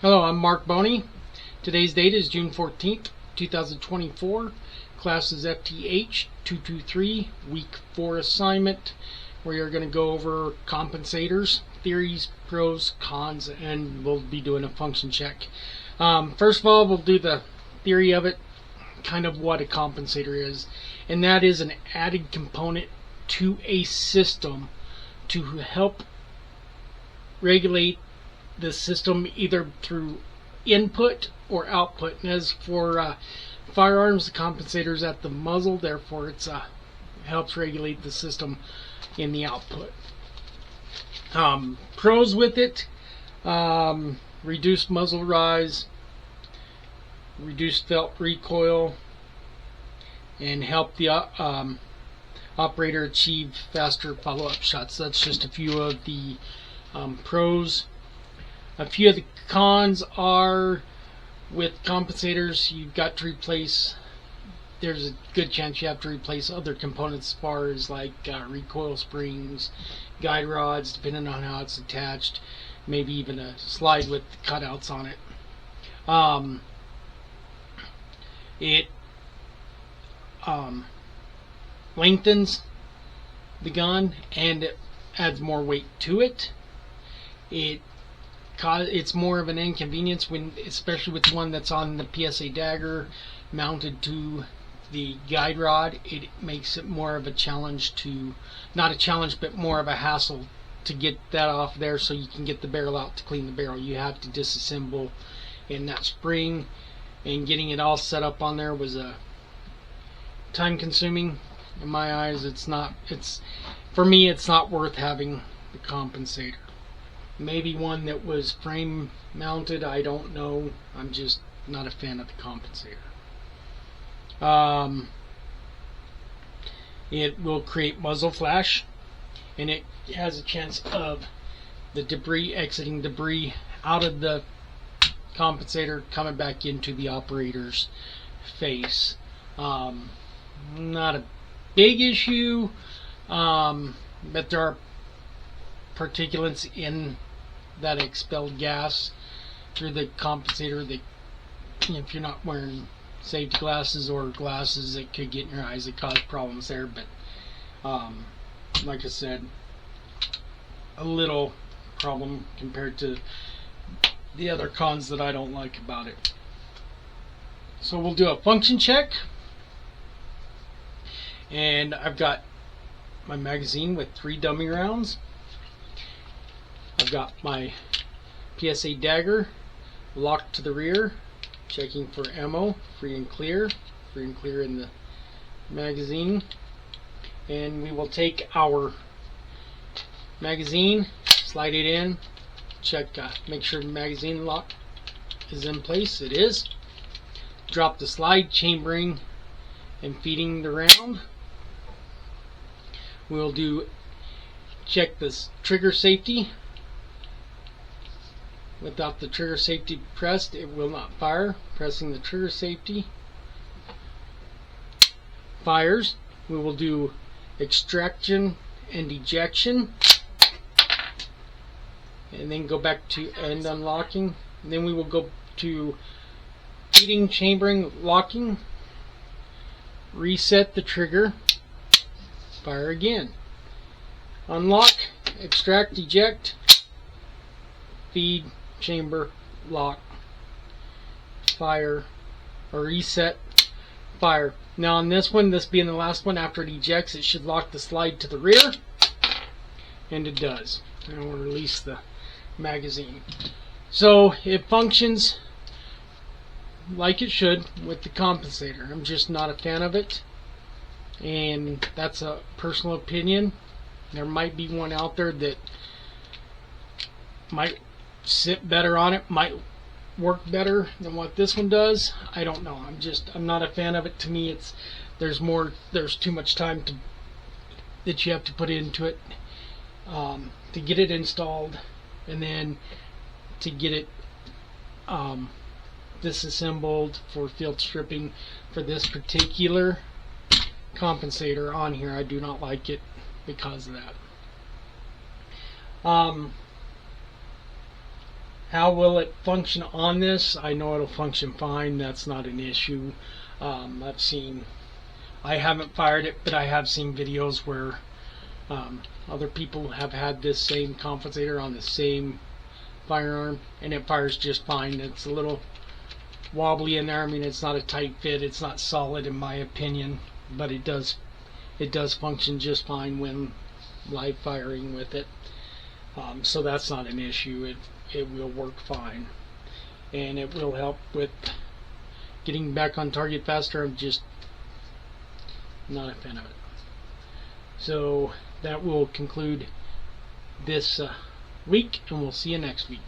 Hello, I'm Mark Boney. Today's date is June 14th, 2024. Class is FTH 223, week 4 assignment. We are going to go over compensators, theories, pros, cons, and we'll be doing a function check. First of all, we'll do the theory of it, kind of what a compensator is, and that is an added component to a system to help regulate the system either through input or output. And as for firearms, the compensator is at the muzzle, therefore it helps regulate the system in the output. Pros with it: reduced muzzle rise, reduced felt recoil, and help the operator achieve faster follow-up shots. That's just a few of the pros. A few of the cons are, with compensators, you've got to replace, there's a good chance you have to replace other components as far as like recoil springs, guide rods, depending on how it's attached, maybe even a slide with cutouts on it. It lengthens the gun and it adds more weight to it. It's more of an inconvenience when, especially with one that's on the PSA dagger mounted to the guide rod. It makes it more of a challenge to, not a challenge, but more of a hassle to get that off there so you can get the barrel out to clean the barrel. You have to disassemble in that spring, and getting it all set up on there was time consuming. In my eyes, for me, it's not worth having the compensator. Maybe one that was frame mounted, I don't know. I'm just not a fan of the compensator. It will create muzzle flash, and it has a chance of the debris out of the compensator coming back into the operator's face. Not a big issue, but there are particulates in that expelled gas through the compensator that, if you're not wearing safety glasses or glasses, that could get in your eyes. It cause problems there, but like I said, a little problem compared to the other cons that I don't like about it. So we'll do a function check, and I've got my magazine with 3 dummy rounds. I've got my PSA dagger locked to the rear, checking for ammo, free and clear in the magazine. And we will take our magazine, slide it in, check, make sure the magazine lock is in place. It is. Drop the slide, chambering and feeding the round. We'll check this trigger safety. Without the trigger safety pressed, it will not fire. Pressing the trigger safety, fires. We will do extraction and ejection, and then go back to end unlocking. And then we will go to feeding, chambering, locking, reset the trigger, fire again. Unlock, extract, eject, feed, chamber, lock, fire, or reset, fire. Now on this one, this being the last one, after it ejects, it should lock the slide to the rear, and it does. And we'll release the magazine. So it functions like it should with the compensator. I'm just not a fan of it, and that's a personal opinion. There might be one out there that might sit better on it, might work better than what this one does. I don't know. I'm not a fan of it. To me, there's too much time that you have to put into it to get it installed, and then to get it disassembled for field stripping. For this particular compensator on here, I do not like it because of that. How will it function on this? I know it'll function fine. That's not an issue. I haven't fired it, but I have seen videos where other people have had this same compensator on the same firearm, and it fires just fine. It's a little wobbly in there. I mean, it's not a tight fit. It's not solid in my opinion, but it does function just fine when live firing with it. So that's not an issue. It will work fine, and it will help with getting back on target faster. I'm just not a fan of it. So that will conclude this week, and we'll see you next week.